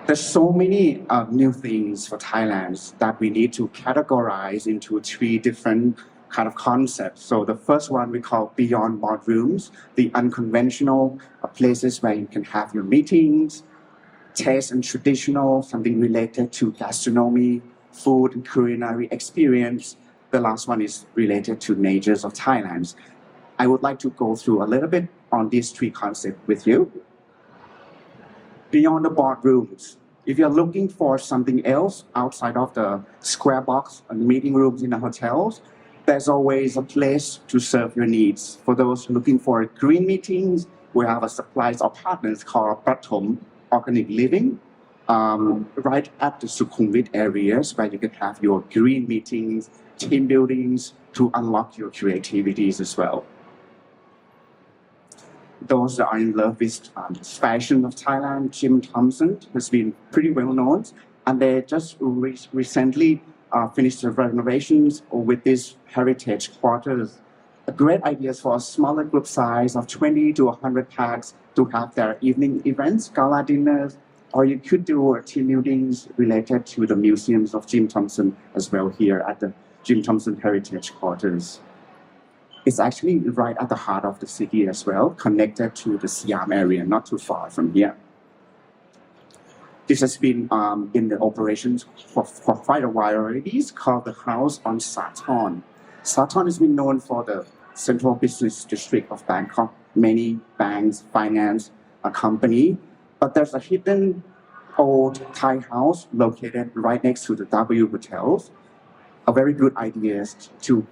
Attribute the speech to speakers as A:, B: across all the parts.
A: There's so many new things for Thailand that we need to categorize into three different kind of concepts. So the first one we call beyond boardrooms, the unconventional places where you can have your meetings, taste and traditional, something related to gastronomy, food and culinary experience. The last one is related to natures of Thailand. I would like to go through a little bit on these three concepts with you. Beyond the boardrooms, if you're looking for something else outside of the square box and meeting rooms in the hotels, there's always a place to serve your needs. For those looking for green meetings, we have a supplies of partners called Prathom Organic Living, right at the Sukhumvit areas where you can have your green meetings, team buildings to unlock your creativities as well. Those that are in love with fashion of Thailand, Jim Thompson has been pretty well known, and they just recently finished the renovations with this heritage quarters. A great idea for a smaller group size of 20 to 100 packs to have their evening events, gala dinners, or you could do team buildings related to the museums of Jim Thompson as well here at the Jim Thompson Heritage Quarters. It's actually right at the heart of the city as well, connected to the Siam area, not too far from here. This has been in the operations for quite a while already. It's called the House on Sathorn. Sathorn has been known for the central business district of Bangkok, many banks, finance, a company, but there's a hidden old Thai house located right next to the W hotels. A very good idea is to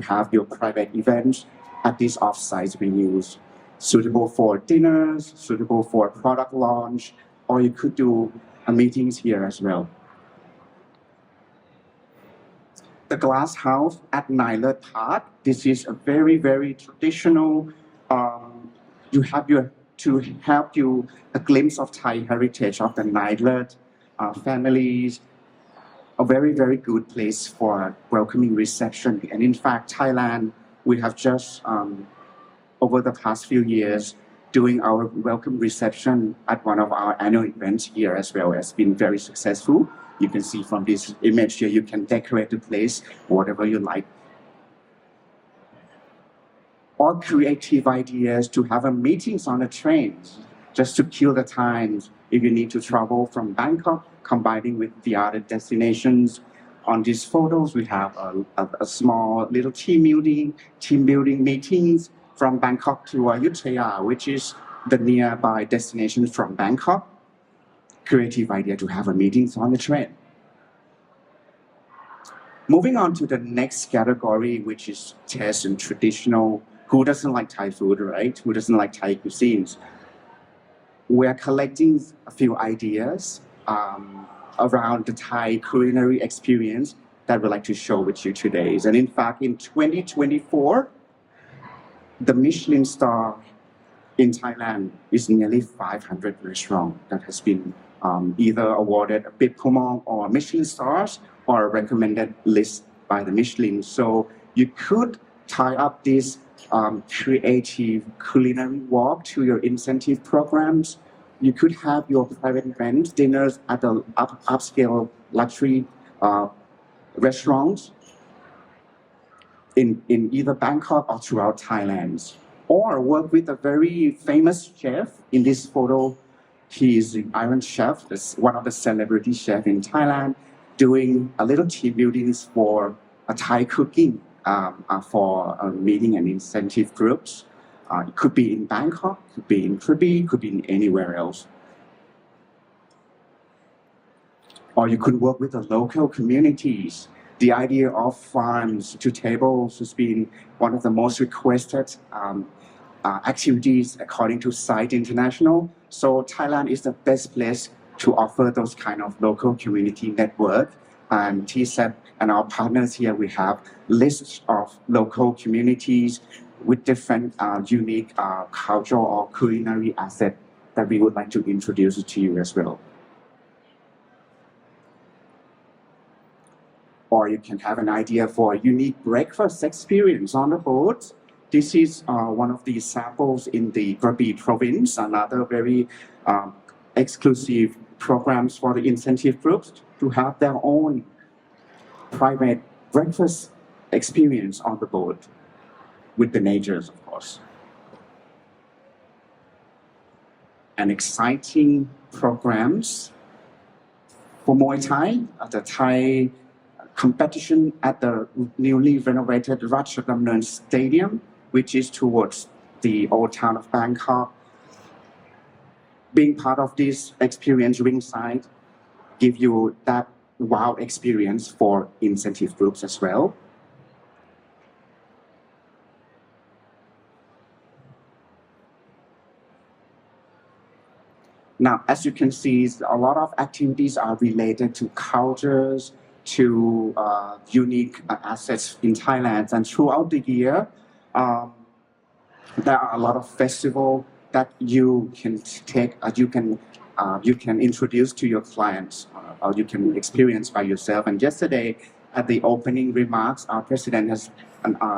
A: have your private events at these off-site venues, suitable for dinners, suitable for product launch, or you could do meetings here as well. The glass house at Napat. This is a very, very traditional. To help you a glimpse of Thai heritage of the Nailert families. A very, very good place for welcoming reception. And in fact, Thailand, we have just, over the past few years, doing our welcome reception at one of our annual events here as well has been very successful. You can see from this image here, you can decorate the place whatever you like. Or creative ideas to have meetings on the trains, just to kill the time if you need to travel from Bangkok, combining with the other destinations. On these photos, we have a small little team building meetings from Bangkok to Ayutthaya, which is the nearby destination from Bangkok. Creative idea to have meetings on the train. Moving on to the next category, which is taste and traditional. Who doesn't like Thai food, right? Who doesn't like Thai cuisines? We're collecting a few ideas around the Thai culinary experience that we'd like to share with you today. And in fact, in 2024, the Michelin star in Thailand is nearly 500 restaurants that has been either awarded a Bib Khomong or Michelin stars or a recommended list by the Michelin. So you could tie up this creative culinary walk to your incentive programs. You could have your private event dinners at the upscale luxury restaurants in either Bangkok or throughout Thailand. Or work with a very famous chef. In this photo, he is the Iron Chef, one of the celebrity chefs in Thailand, doing a little team buildings for a Thai cooking for meeting and incentive groups. It could be in Bangkok, could be in Krabi, could be in anywhere else. Or you could work with the local communities. The idea of farms to tables has been one of the most requested activities according to Site International. So Thailand is the best place to offer those kind of local community network. And TSEP and our partners here, we have lists of local communities with different unique cultural or culinary assets that we would like to introduce to you as well. Or you can have an idea for a unique breakfast experience on the boat. This is one of the samples in the Krabi province, another very exclusive programs for the incentive groups to have their own private breakfast experience on the boat with the natures, of course. And exciting programs for Muay Thai, the Thai competition at the newly renovated Ratchadamnern Stadium, which is towards the old town of Bangkok. Being part of this experience ringside give you that wow experience for incentive groups as well. Now, as you can see, a lot of activities are related to cultures, to unique assets in Thailand. And throughout the year, there are a lot of festivals that you can take, you can introduce to your clients, or you can experience by yourself. And yesterday, at the opening remarks, our president has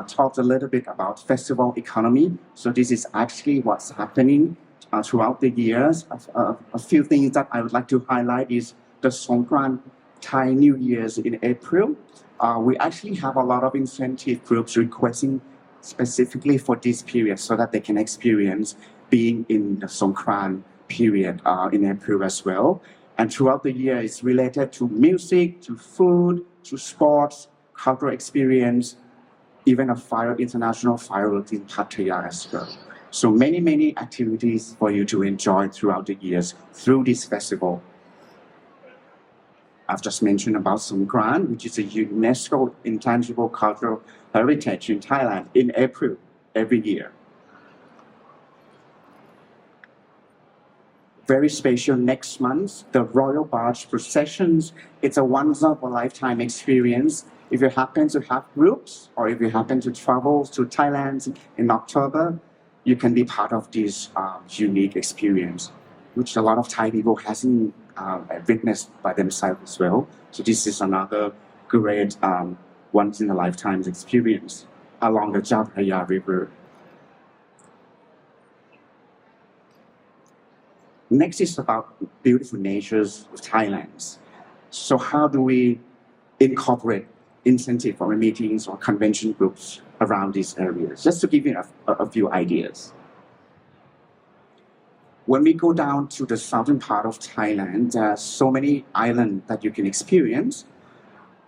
A: talked a little bit about festival economy. So this is actually what's happening throughout the years. A few things that I would like to highlight is the Songkran Thai New Year's in April. We actually have a lot of incentive groups requesting specifically for this period so that they can experience being in the Songkran period in April as well. And throughout the year, it's related to music, to food, to sports, cultural experience, even a international fireworks in Pattaya as well. So many activities for you to enjoy throughout the years through this festival. I've just mentioned about Songkran, which is a UNESCO intangible cultural heritage in Thailand in April every year. Very special next month, the Royal Barge processions. It's a once-of-a-lifetime experience. If you happen to have groups, or if you happen to travel to Thailand in October, you can be part of this unique experience, which a lot of Thai people hasn't witnessed by themselves as well. So this is another great once-in-a-lifetime experience along the Chao Phraya River. Next is about beautiful natures of Thailand. So how do we incorporate incentive or meetings or convention groups around these areas? Just to give you a few ideas. When we go down to the southern part of Thailand, there are so many islands that you can experience.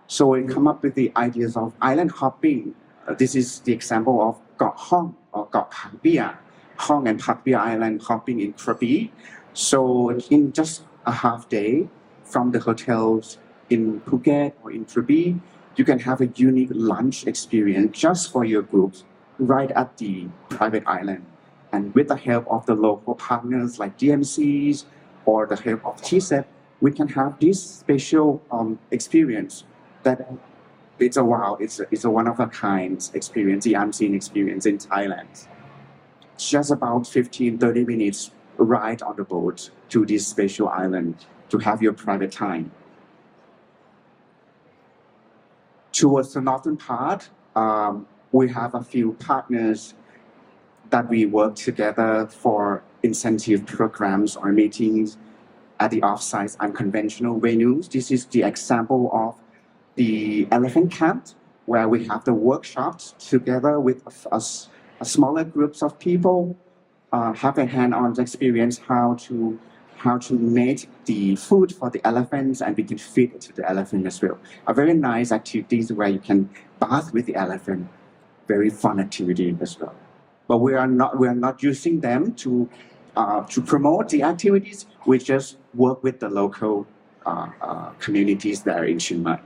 A: So we come up with the ideas of island hopping. This is the example of Got Hong or Got Phak Bia. Hong and Phak Bia Island hopping in Krabi. So in just a half day from the hotels in Phuket or in Krabi, you can have a unique lunch experience just for your groups right at the private island. And with the help of the local partners like DMCs or the help of TSEP, we can have this special experience that it's a wow, it's a one-of-a-kind experience, the unseen experience in Thailand. Just about 15-30 minutes ride on the boat to this special island to have your private time. Towards the northern part, we have a few partners that we work together for incentive programs or meetings at the off-site unconventional venues. This is the example of the elephant camp, where we have the workshops together with a smaller groups of people, have a hand-on experience how to make the food for the elephants, and we can feed it to the elephant as well. A very nice activities where you can bath with the elephant. Very fun activity as well. But we are not using them to promote the activities. We just work with the local communities there in Chiang Mai.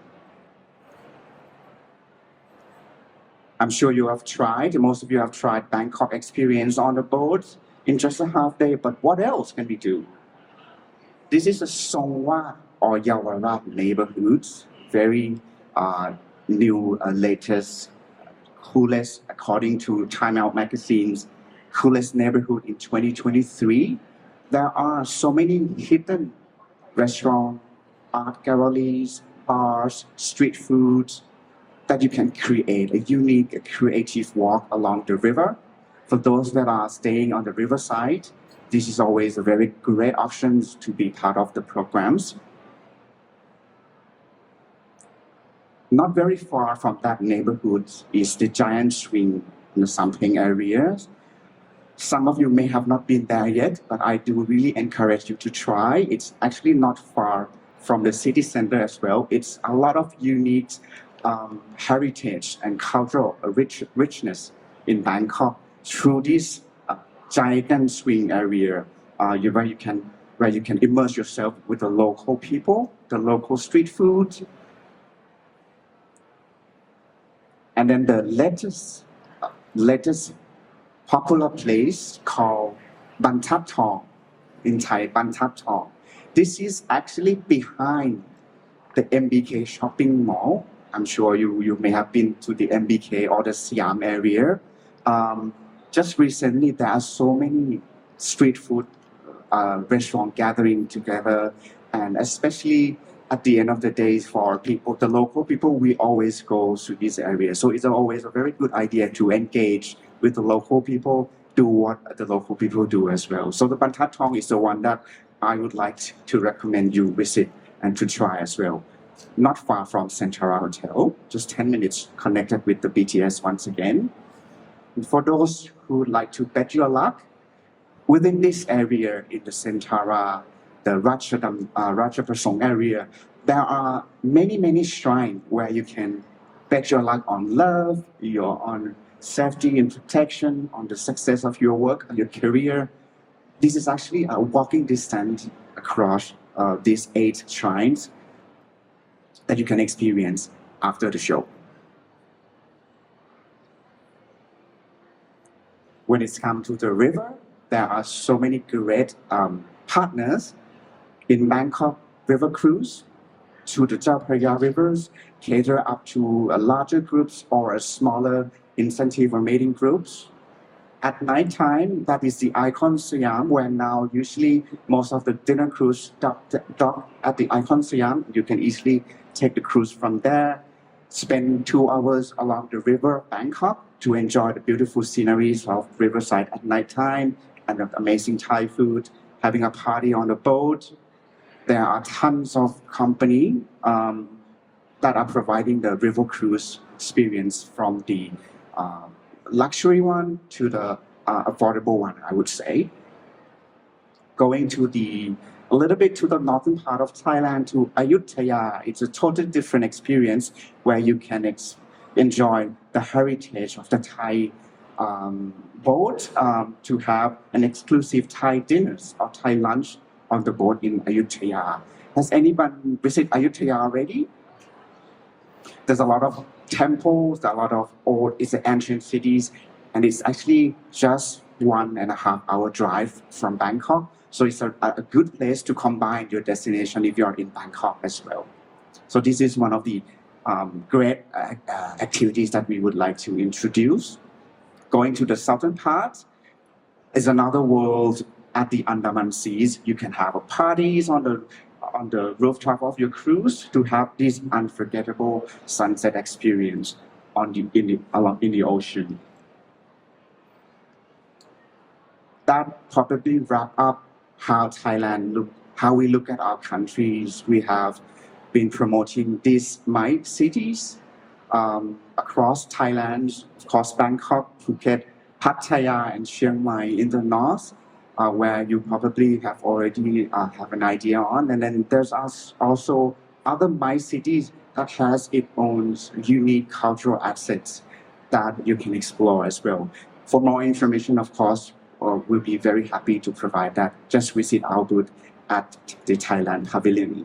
A: I'm sure you have tried, most of you have tried Bangkok experience on the boat in just a half day, but what else can we do? This is a Songwat or Yawarat neighborhoods, very new, latest, coolest, according to Time Out magazine's coolest neighborhood in 2023. There are so many hidden restaurants, art galleries, bars, street foods, that you can create a unique, creative walk along the river. For those that are staying on the riverside, this is always a very great option to be part of the programs. Not very far from that neighborhood is the giant swing in the Sampeng area. Some of you may have not been there yet, but I do really encourage you to try. It's actually not far from the city center as well. It's a lot of unique heritage and cultural richness in Bangkok through this giant swing area where you can immerse yourself with the local people, the local street food. And then the latest popular place called Ban Thap Thong, in Thai, Ban Thap Thong. This is actually behind the MBK shopping mall. I'm sure you may have been to the MBK or the Siam area. Just recently, there are so many street food restaurants gathering together, and especially at the end of the day, for people, the local people, we always go to this area. So it's always a very good idea to engage with the local people, do what the local people do as well. So the Ban Thap Thong is the one that I would like to recommend you visit and to try as well. Not far from Centara Hotel, just 10 minutes connected with the BTS once again. And for those who would like to bet your luck, within this area in the Centara, the Rajaprasong area, there are many shrines where you can bet your luck on love, on safety and protection, on the success of your work, your career. This is actually a walking distance across these 8 shrines that you can experience after the show. When it's come to the river, there are so many great partners in Bangkok river cruise to the Chao Phraya rivers, cater up to larger groups or a smaller incentive or mating groups. At night time, that is the Icon Siam, where now usually most of the dinner cruise dock at the Icon Siam. You can easily take the cruise from there, spend 2 hours along the river Bangkok to enjoy the beautiful sceneries of riverside at night time and the amazing Thai food, having a party on the boat. There are tons of company that are providing the river cruise experience, from the luxury one to the affordable one, I would say. Going to a little bit to the northern part of Thailand, to Ayutthaya, it's a totally different experience where you can enjoy the heritage of the Thai boat, to have an exclusive Thai dinners or Thai lunch on the boat in Ayutthaya. Has anyone visited Ayutthaya already? There's a lot of temples, a lot of it's an ancient cities, and it's actually just 1.5 hour drive from Bangkok. So it's a good place to combine your destination if you're in Bangkok as well. So this is one of the great activities that we would like to introduce. Going to the southern part is another world at the Andaman Seas. You can have parties on the rooftop of your cruise to have this unforgettable sunset experience in the ocean. That probably wrap up how we look at our countries. We have been promoting these MICE cities across Thailand, of course Bangkok, Phuket, Pattaya, and Chiang Mai in the north, where you probably have already have an idea on. And then there's also other MICE cities that has its own unique cultural assets that you can explore as well. For more information, of course, we'll be very happy to provide that. Just visit our booth at the Thailand Pavilion.